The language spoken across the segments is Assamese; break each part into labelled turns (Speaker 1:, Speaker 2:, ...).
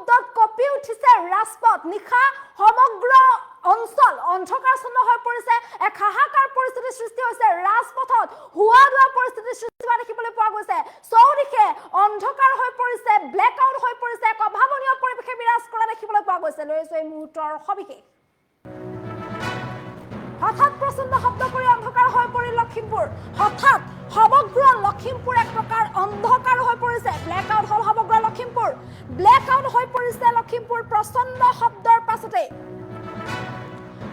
Speaker 1: শব্দত কপি উঠিছে ৰাজপথ নিশা সমগ্ৰ অঞ্চল অন্ধকাৰচ্ছন্ন হৈ পৰিছে এক হাহাকাৰ পৰিস্থিতিৰ সৃষ্টি হৈছে ৰাজপথত হুৱা দুৱা পৰিস্থিতিৰ সৃষ্টি হোৱা দেখিবলৈ পোৱা গৈছে চৌদিশে অন্ধকাৰ হৈ পৰিছে ব্লেক আউট হৈ পৰিছে এক অভাৱনীয় পৰিৱেশে বিৰাজ কৰা দেখিবলৈ পোৱা গৈছে লৈছো এই মুহূৰ্তৰ সবিশেষ হঠাৎ প্ৰচণ্ড শব্দ কৰি অন্ধকাৰ হৈ পৰিল লখিমপুৰ হঠাৎ সমগ্ৰ লখিমপুৰ এক প্ৰকাৰ অন্ধকাৰ হৈ পৰিছে ব্লেক আউট হল সমগ্ৰ লখিমপুৰ ব্লেক আউট হৈ পৰিছে লখিমপুৰ প্ৰচণ্ড শব্দৰ পাছতে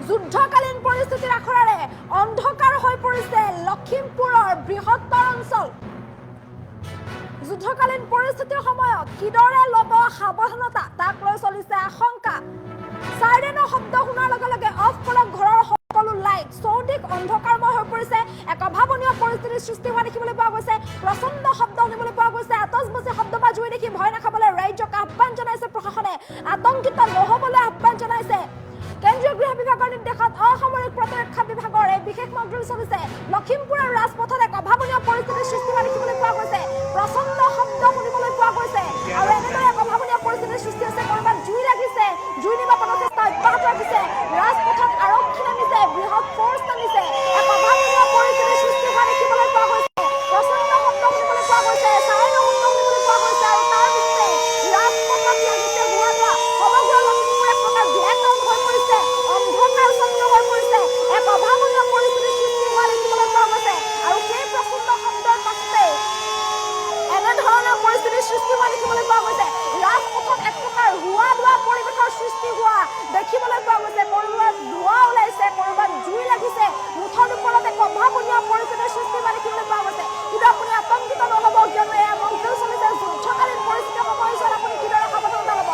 Speaker 1: যুদ্ধকালীন পৰিস্থিতিৰ আখৰাৰে অন্ধকাৰ হৈ পৰিছে লখিমপুৰৰ বৃহত্তৰ অঞ্চল যুদ্ধকালীন পৰিস্থিতিৰ সময়ত কিদৰে ল'ব সাৱধানতা তাক লৈ চলিছে আশংকা সাইৰেনৰ শব্দ শুনাৰ লগে লগে অফ কৰক ঘৰৰ সকলো লাইট চৌদিশ অন্ধকাৰময় হৈ পৰিছে এক অভাৱনীয় পৰিস্থিতিৰ সৃষ্টি হোৱা দেখিবলৈ পোৱা গৈছে প্ৰচণ্ড শব্দ শুনিবলৈ পোৱা গৈছে আতচবাজি শব্দ বাজুই দেখি ভয় নাখাবলৈ ৰাজ্যক আহ্বান জনাইছে প্ৰশাসনে আতংকিত নহবলৈ আহ্বান জনাইছে কেন্দ্ৰীয় গৃহ বিভাগৰ নিৰ্দেশত অসামৰিক প্ৰতিৰক্ষা বিভাগৰ এই বিশেষ মন্ত্ৰী চলিছে লখিমপুৰৰ ৰাজপথত এক অভাৱনীয় পৰিস্থিতিৰ সৃষ্টি হোৱা দেখিবলৈ পোৱা গৈছে প্ৰচণ্ড শব্দ শুনিবলৈ পোৱা গৈছে আৰু এনেদৰে এক অভাৱনীয় পৰিস্থিতিৰ সৃষ্টি হৈছে কৰবাত জুই লাগিছে জুই নিৰ্বাপনৰ চেষ্টা অব্যাহত ৰাখিছে ৰাজপথত আৰক্ষী নামিছে বৃহৎ ফ'ৰ্চ নামিছে এক অভাৱনীয় পৰিস্থিতিৰ সৃষ্টি হোৱা দেখিবলৈ পোৱা গৈছে প্ৰচণ্ড শব্দ শুনিবলৈ পোৱা গৈছে চাইৰেনৰ শব্দ শুনিবলৈ পোৱা গৈছে আৰু তাৰ পিছতে ৰাজপথত লাগিছে হুৱা দুৱা সমগ্ৰ লখিমপুৰ এক প্ৰকাৰ ব্লেক আউট হৈ পৰিছে অন্ধকাৰচ্ছন্ন হৈ পৰিছে এক অভাৱনীয় পৰিস্থিতিৰ সৃষ্টি হোৱা দেখিবলৈ পোৱা গৈছে আৰু সেই প্ৰচণ্ড শব্দৰ পাছতে এনেধৰণৰ পৰিস্থিতিৰ সৃষ্টি হোৱা দেখিবলৈ পোৱা গৈছে ৰাজপথত এক প্ৰকাৰ হুৱা দুৱা পৰিৱেশৰ সৃষ্টি হোৱা দেখিবলৈ পোৱা গৈছে কৰবাত ধোঁৱা ওলাইছে কৰবাত জুই লাগিছে মুঠৰ ওপৰত এক অভাৱনীয় পৰিস্থিতিৰ সৃষ্টি হোৱা দেখিবলৈ পোৱা গৈছে কিন্তু আপুনি আতংকিত নহ'ব কিয়নো এয়া মন্ত্ৰী চলিছে যুদ্ধকালীন পৰিস্থিতিৰ সময়ছোৱাত আপুনি কিদৰে সাৱধানতা ল'ব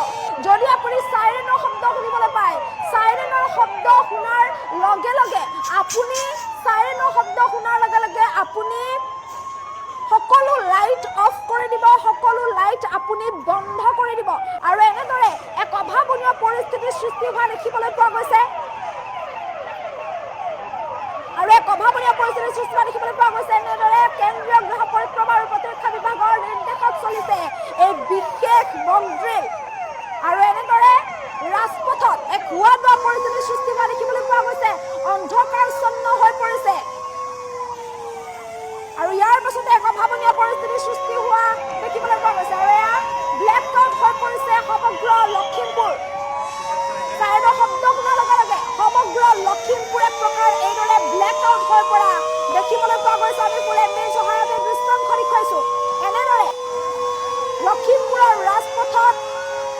Speaker 1: যদি আপুনি চাইৰেনৰ শব্দ শুনিবলৈ পায় চাইৰেনৰ শব্দ শুনাৰ লগে লগে আপুনি চাইৰেনৰ শব্দ শুনাৰ লগে লগে আপুনি সকলো লাইট অফ কৰি দিব সকলো লাইট আপুনি বন্ধ কৰি দিব আৰু এনেদৰে এক অভাৱনীয় পৰিস্থিতিৰ সৃষ্টি হোৱা দেখিবলৈ পোৱা গৈছে আৰু এক অভাৱনীয় পৰিস্থিতিৰ সৃষ্টি হোৱা দেখিবলৈ পোৱা গৈছে এনেদৰে কেন্দ্ৰীয় গৃহ পৰিক্ৰমা আৰু প্ৰতিৰক্ষা বিভাগৰ নিৰ্দেশত চলিছে এই বিশেষ মন্ত্ৰী আৰু এনেদৰে ৰাজপথত এক হুৱা দুৱা পৰিস্থিতিৰ সৃষ্টি হোৱা দেখিবলৈ পোৱা গৈছে অন্ধকাৰচ্ছন্ন হৈ পৰিছে আৰু ইয়াৰ পাছতে এক অভাৱনীয় পৰিস্থিতিৰ সৃষ্টি হোৱা দেখিবলৈ পোৱা গৈছে আৰু এয়া ব্লেক আউট হৈ পৰিছে সমগ্ৰ লখিমপুৰ চাইৰেনৰ শব্দ শুনাৰ লগে লগে সমগ্ৰ লখিমপুৰ এক প্ৰকাৰ এইদৰে ব্লেক আউট হৈ পৰা দেখিবলৈ পোৱা গৈছে আমি ফুলে মেইন সহায়তে দৃশ্যাংশ দেখুৱাইছো এনেদৰে লখিমপুৰৰ ৰাজপথত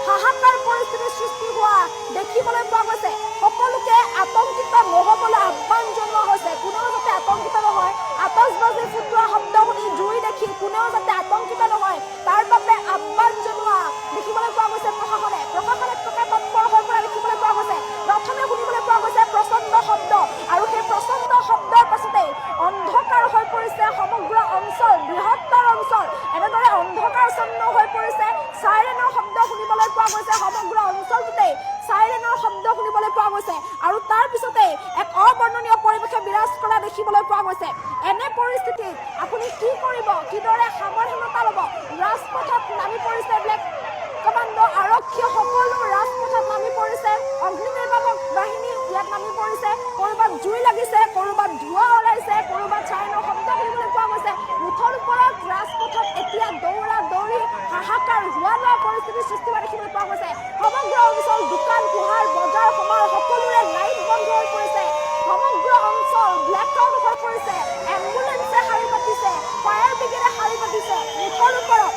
Speaker 1: হাহাকাৰ পৰিস্থিতিৰ সৃষ্টি হোৱা দেখিবলৈ পোৱা গৈছে সকলোকে আতংকিত নহ'বলৈ আহ্বান জনোৱা হৈছে কোনেও যাতে আতংকিত নহয় আতচবাজি ফুটোৱা শব্দ শুনি জুই দেখি কোনেও যাতে আতংকিত নহয় তাৰ বাবে আহ্বান জনোৱা দেখিবলৈ পোৱা গৈছে প্ৰশাসনে এক প্ৰকাৰ তৎপৰ হৈ পৰা দেখিবলৈ পোৱা গৈছে প্ৰথমে শুনিবলৈ পোৱা গৈছে প্ৰচণ্ড শব্দ আৰু সেই প্ৰচণ্ড শব্দৰ পাছতে অন্ধকাৰ হৈ পৰিছে সমগ্ৰ অঞ্চল বৃহত্তৰ অঞ্চল এনেদৰে অন্ধকাৰচ্ছন্ন হৈ পৰিছে চাইৰেনৰ শব্দ শুনিবলৈ পোৱা গৈছে সমগ্ৰ অঞ্চলটোতে চাইৰেনৰ শব্দ শুনিবলৈ পোৱা গৈছে আৰু তাৰ পিছতে এক অবৰ্ণনীয় পৰিৱেশে বিৰাজ কৰা দেখিবলৈ পোৱা গৈছে এনে পৰিস্থিতিত আপুনি কি কৰিব কিদৰে সাৱধানতা ল'ব ৰাজপথত নামি পৰিছে ব্লেক কমাণ্ডো আৰক্ষী সকলো ৰাজপথত নামি পৰিছে অগ্নি নিৰ্বাপক বাহিনী ইয়াত নামি পৰিছে কৰবাত জুই লাগিছে কৰবাত ধোঁৱা ওলাইছে কৰবাত চাইৰেনৰ শব্দ শুনিবলৈ পোৱা গৈছে মুঠৰ ওপৰত ৰাজপথত এতিয়া দৌৰা দৌৰি হাহাকাৰ হোৱা লোৱা পৰিস্থিতিৰ সৃষ্টি হোৱা দেখিবলৈ পোৱা গৈছে সমগ্ৰ অঞ্চল দোকান পোহাৰ বজাৰ সমাৰ সকলোৰে লাইট বন্ধ হৈ পৰিছে সমগ্ৰ অঞ্চল ব্লেক আউট হৈ পৰিছে এম্বুলেন্সে শাৰী পাতিছে ফায়াৰ ব্ৰিগেডে শাৰী পাতিছে মুঠৰ ওপৰত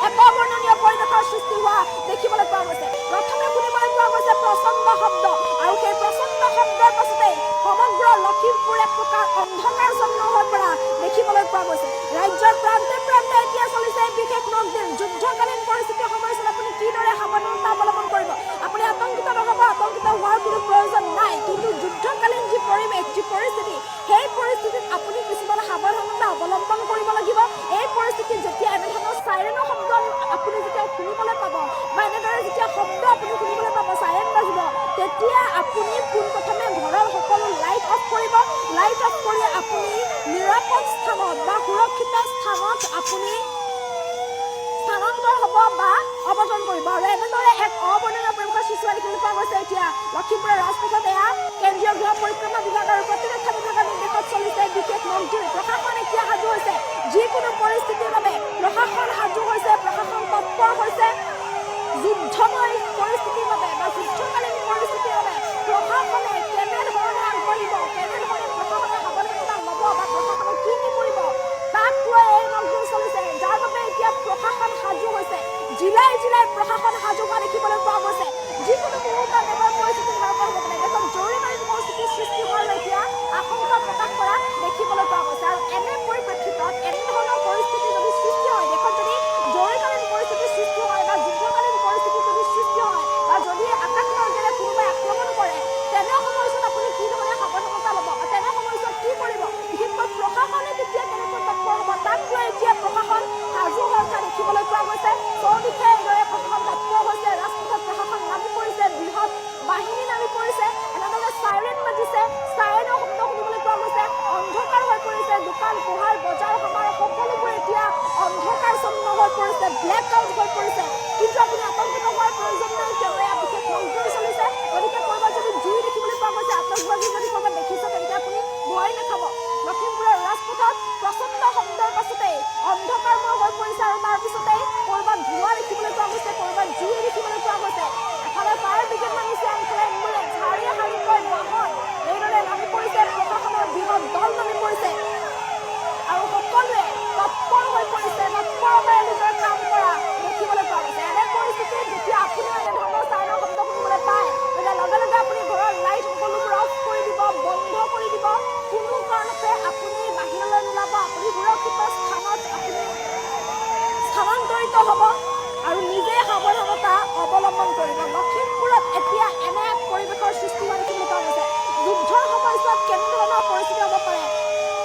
Speaker 1: এক অবৰ্ণনীয় পৰিৱেশৰ সৃষ্টি হোৱা দেখিবলৈ পোৱা গৈছে প্ৰথমে শুনিবলৈ পোৱা গৈছে প্ৰচণ্ড শব্দ আৰু সেই প্ৰচণ্ড শব্দৰ পাছতে সমগ্ৰ লখিমপুৰ এক প্ৰকাৰ অন্ধকাৰচ্ছন্ন হৈ পৰা দেখিবলৈ পোৱা গৈছে ৰাজ্যৰ প্ৰান্তে প্ৰান্তে এতিয়া চলিছে বিশেষ নকদিন যুদ্ধকালীন পৰিস্থিতিৰ সময়ছোৱাত আপুনি কিদৰে সাৱধানতা অৱলম্বন কৰিব আপুনি আতংকিত নহ'ব আতংকিত হোৱাৰ কোনো প্ৰয়োজন নাই কিন্তু যুদ্ধকালীন যি পৰিৱেশ যি পৰিস্থিতি সেই পৰিস্থিতিত আপুনি কিছুমান সাৱধানতা অৱলম্বন কৰিব লাগিব এই পৰিস্থিতিত যেতিয়া এনেধৰণৰ চাইৰেনৰ শব্দ আপুনি যেতিয়া শুনিবলৈ পাব বা এনেদৰে যেতিয়া শব্দ আপুনি শুনিবলৈ পাব চাইৰেন বাজিব তেতিয়া আপুনি পোনপ্ৰথমে ঘৰৰ সকলো লাইট অফ কৰিব লাইট অফ কৰি আপুনি নিৰাপদ স্থানত বা সুৰক্ষিত স্থানত আপুনি স্থানান্তৰ হ'ব বা অৱতৰণ কৰিব আৰু এনেদৰে যুদ্ধময় পৰিস্থিতিৰ বাবে বা যুদ্ধকালীন পৰিস্থিতিৰ বাবে প্ৰশাসনে কেনেধৰণে আগবাঢ়িব, কেনেধৰণে প্ৰশাসনে সাৱধানতা ল'ব বা প্ৰশাসনে কি কৰিব তাক লৈ এই মকড্ৰিল চলিছে, যাৰ বাবে এতিয়া প্ৰশাসন সাজু হৈছে। জিলাই জিলাই প্ৰশাসন সাজু হোৱা দেখিবলৈ পোৱা গৈছে। যিকোনো মুহূৰ্তত এনেকুৱা পৰিস্থিতি ভয়াৱহ হ'ব পাৰে, দেশত জৰুৰীকালীন পৰিস্থিতিৰ সৃষ্টি হোৱাৰ এতিয়া আশংকা প্ৰকাশ কৰা দেখিবলৈ পোৱা গৈছে। আৰু এনে পৰিপ্ৰেক্ষিতত এনেধৰণৰ পৰিস্থিতি যদি সৃষ্টি হয়, দেশত যদি জৰুৰীকালীন পৰিস্থিতিৰ সৃষ্টি হয় বা যুদ্ধকালীন পৰিস্থিতিৰ যদি সৃষ্টি হয় বা যদি আকাশমাৰ্গেৰে কোনোবাই আক্ৰমণ কৰে, তেনে সময়ছোৱাত আপুনি কি ধৰণে সাৱধানতা ল'ব, তেনে সময়ছোৱাত কি কৰিব, বিশেষকৈ প্ৰশাসনে তেতিয়া কেনেকৈ তৎপৰ হ'ব তাক লৈ এতিয়া প্ৰশাসন সাজু হৈ উঠা দেখিবলৈ পোৱা গৈছে। চৌদিশে এইদৰে প্ৰশাসন তৎপৰ হৈছে, ৰাজপথত প্ৰশাসন নামি পৰিছে, বৃহৎ বাহিনী নামি পৰিছে, এনেদৰে চাইৰেন বাজিছে, চাইৰেনৰ শব্দ শুনিবলৈ পোৱা গৈছে, অন্ধকাৰ হৈ পৰিছে, দোকান পোহাৰ বজাৰ সমাৰ সকলোবোৰ এতিয়া অন্ধকাৰচ্ছন্ন হৈ পৰিছে, ব্লেক আউট হৈ পৰিছে। কিন্তু আপুনি আতংকিত হোৱাৰ প্ৰয়োজন নাই, কিয়নো এয়া বিশেষ মকড্ৰিল চলিছে। গতিকে ক'ৰবাত যদি জুই দেখিবলৈ পোৱা গৈছে, আতচবাজি যদি ক'ৰবাত দেখিছে, তেন্তে আপুনি ভয় নাখাব। লখিমপুৰৰ ৰাজপথত প্ৰচণ্ড শব্দৰ পাছতেই অন্ধকাৰময় হৈ পৰিছে আৰু তাৰ পিছতেই ক'ৰবাত ধোঁৱা দেখিবলৈ পোৱা গৈছে, ক'ৰবাত জুই দেখিবলৈ পোৱা গৈছে। এফালে ফায়াৰ ব্ৰিগেড নামিছে, আনফালে এম্বুলেন্স, শাৰীয়ে শাৰীকৈ বাহন এইদৰে নামি পৰিছে, প্ৰশাসনৰ বৃহৎ দল নামি পৰিছে আৰু সকলোৱে তৎপৰ হৈ পৰিছে, তৎপৰতাৰে নিজৰ কাম কৰা দেখিবলৈ পোৱা গৈছে। এনে পৰিস্থিতিত যেতিয়া আপুনিও এনেধৰণৰ চাইনৰ শব্দ শুনিবলৈ পায়, তেতিয়া লগে লগে আপুনি ঘৰৰ লাইট সকলোবোৰ অফ কৰি দিব, বন্ধ কৰি দিব। কোনো কাৰণতে আপুনি বাহিৰলৈ নোলাব, আপুনি সুৰক্ষিত স্থানত আপুনি স্থানান্তৰিত হ'ব আৰু নিজে সাৱধানতা অৱলম্বন কৰিব। লখিমপুৰত এতিয়া এনে এক পৰিৱেশৰ সৃষ্টি হোৱা দেখিবলৈ পোৱা গৈছে। যুদ্ধৰ সময়ছোৱাত কেনেধৰণৰ পৰিস্থিতি হ'ব পাৰে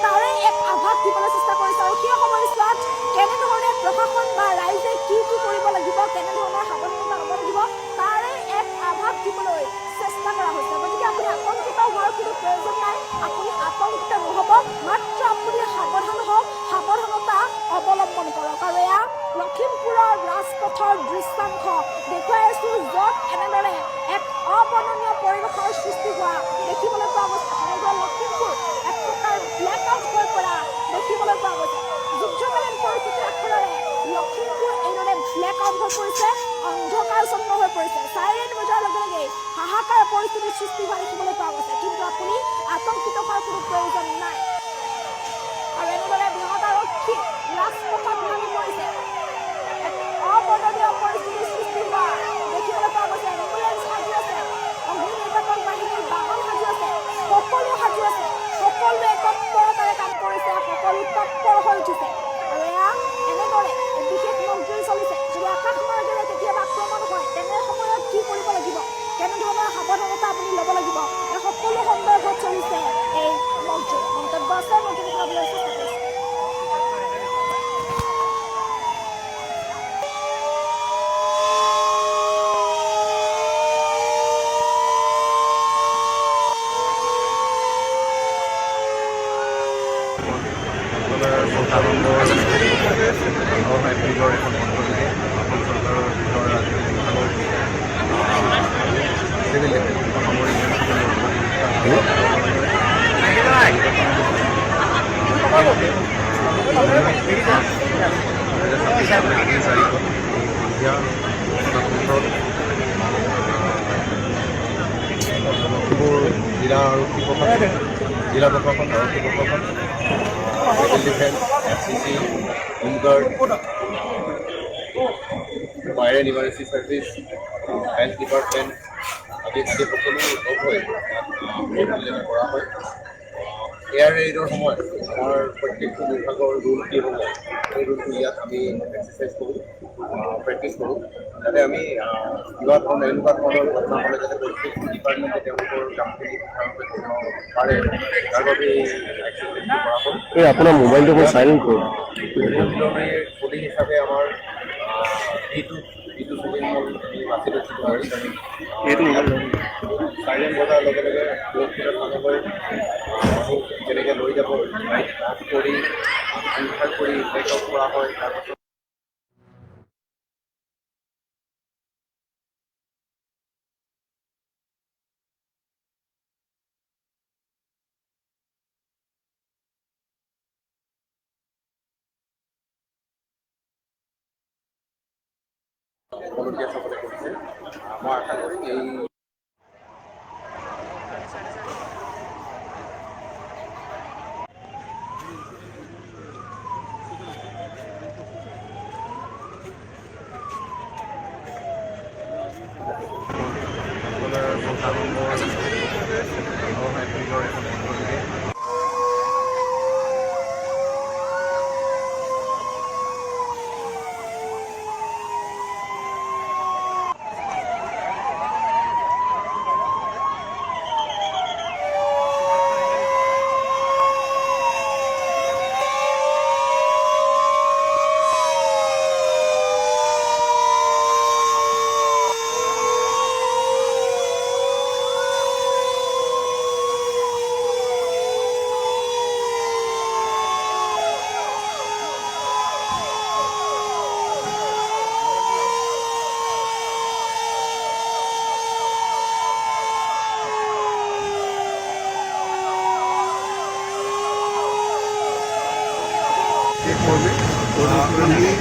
Speaker 1: তাৰে এক আভাস দিবলৈ চেষ্টা কৰিছে আৰু সেই সময়ছোৱাত কেনেধৰণে প্ৰশাসন বা ৰাইজে কি কৰিব লাগিব, কেনেধৰণৰ সাৱধানতা ল'ব লাগিব তাৰে এক আভাস দিবলৈ চেষ্টা কৰা হৈছে। গতিকে আপুনি আতংকিত হোৱাৰ কোনো প্ৰয়োজন নাই, আপুনি আতংকিত নহ'ব, মাত্ৰ আপুনি সাৱধান হওক, সাৱধানতা অৱলম্বন কৰক। আৰু এয়া লখিমপুৰৰ ৰাজপথৰ দৃশ্যাংশ দেখুৱাই আছো, য'ত এনেদৰে এক অবৰ্ণনীয় পৰিৱেশৰ সৃষ্টি হোৱা দেখিবলৈ পোৱা গৈছে। সমগ্ৰ লখিমপুৰ এক প্ৰকাৰ ব্লেক আউট হৈ পৰা দেখিবলৈ পোৱা গৈছে। যুদ্ধকালীন পৰিস্থিতিৰ আখৰেৰে লখিমপুৰ এইদৰে ব্লেক আউট হৈ পৰিছে, অন্ধকাৰচ্ছন্ন হৈ পৰিছে। চাইৰেন বজাৰ লগে লগে হাহাকাৰ পৰিস্থিতিৰ সৃষ্টি হোৱা দেখিবলৈ পোৱা গৈছে। কিন্তু আপুনি আতংকিত হোৱাৰ কোনো প্ৰয়োজন নাই। আৰু এনেদৰে বৃহৎ আৰক্ষী ৰাজপথত নামি পৰিছে, এক অবৰ্ণনীয় পৰিস্থিতিৰ সৃষ্টি হোৱা দেখিবলৈ পোৱা গৈছে। এম্বুলেন্স সাজু আছে, অগ্নি নিৰ্বাপক বাহিনীৰ বাহন সাজু আছে, সকলো সাজু আছে, সকলোৱে তৎপৰতাৰে কাম কৰিছে, সকলো তৎপৰ হৈ উঠিছে। আৰু এয়া এনেদৰে বিশেষ মকড্ৰিল চলিছে। যদি আকাশমাৰ্গেৰে কেতিয়াবা আক্ৰমণ হয়, তেনে সময়ত কি কৰিব লাগিব, কেনেধৰণৰ সাৱধানতা আপুনি ল'ব লাগিব, এই সকলো সন্দৰ্ভত চলিছে এই মকড্ৰিল। মন্তব্য আছে, মন্তব্য কৰাবলৈ চেষ্টা কৰিছে।
Speaker 2: জিলা আৰক্ষী প্ৰশাসন, জিলা প্ৰশাসন, আৰক্ষী প্ৰশাসন, civil defence, FCC, home guard, fire and emergency service, health department আদি সকলো লগ হৈ কৰা হয়। এয়াৰ ৰেইডৰ সময়ত আমাৰ প্ৰত্যেকটো বিভাগৰ ৰুল কি হ'ব, সেই ৰুলটো ইয়াত আমি এক্সাৰচাইজ কৰোঁ, প্ৰেক্টিছ কৰোঁ, যাতে আমি কিবা ধৰণৰ এনেকুৱা ধৰণৰ ঘটনা হ'লে যাতে প্ৰত্যেক ডিপাৰ্টমেণ্টে তেওঁলোকৰ কামখিনি পাৰে, তাৰ বাবে এক্সাৰচাইজটো কৰা হয়।
Speaker 3: এই আপোনাৰ মোবাইলটো মই চাইলেণ্ট কৰোঁ।
Speaker 2: পুলিং হিচাপে আমাৰ যিটো চুলিং মল আমি বাছি লৈছিলোঁ আৰু চাইলেণ্ট বজাৰ লগে লগে সুৰক্ষিত স্থানলৈ মানুহ যেনেকৈ লৈ যাব, লাইট অফ কৰি আন্ধাৰ কৰি ব্ৰেক আউট কৰা হয়। তাৰপিছত সকলোকে চাবলৈ আছে মই আশা কৰিম এই
Speaker 4: আমি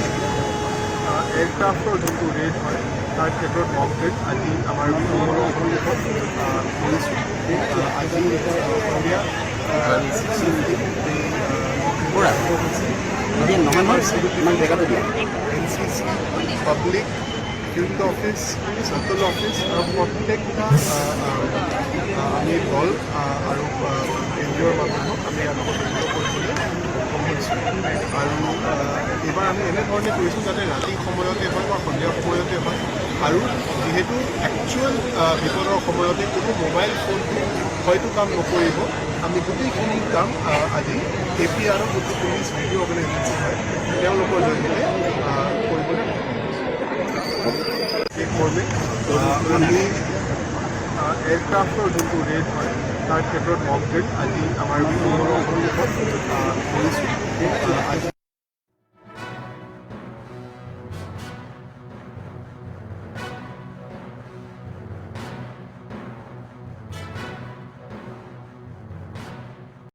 Speaker 4: এয়াৰক্ৰাফ্টৰ যোনটো ৰেট হয় তাৰ ক্ষেত্ৰত মক ড্ৰিল আজি আমাৰ বিমানৰ সন্মুখত কৰিছোঁ। আজি সন্ধিয়া NCC, public field office, central office আৰু প্ৰত্যেকটা আমি দল আৰু এনজিঅ'ৰ মানুহক আমি একত্ৰিত কৰিবলৈ সক্ষম হৈছোঁ। আৰু এইবাৰ আমি এনেধৰণে কৰিছোঁ যাতে ৰাতি সময়তে হয় বা সন্ধিয়া সময়তে হয় আৰু যিহেতু একচুৱেল বিপদৰ সময়তে কোনো মোবাইল ফোনটো হয়তো কাম নকৰিব, আমি গোটেইখিনি কাম আজি APRৰ যোনটো পুলিচ ভিডিঅ' অৰ্গেনাইজেশ্যন হয় তেওঁলোকৰ জৰিয়তে কৰিবলৈ সেই কৰ্মী আমি এয়াৰক্ৰাফ্টৰ যোনটো ৰেট হয় তাৰ ক্ষেত্ৰত মক ড্ৰিল আজি আমাৰ বিমানৰ সন্মুখত কৰিছোঁ। আজি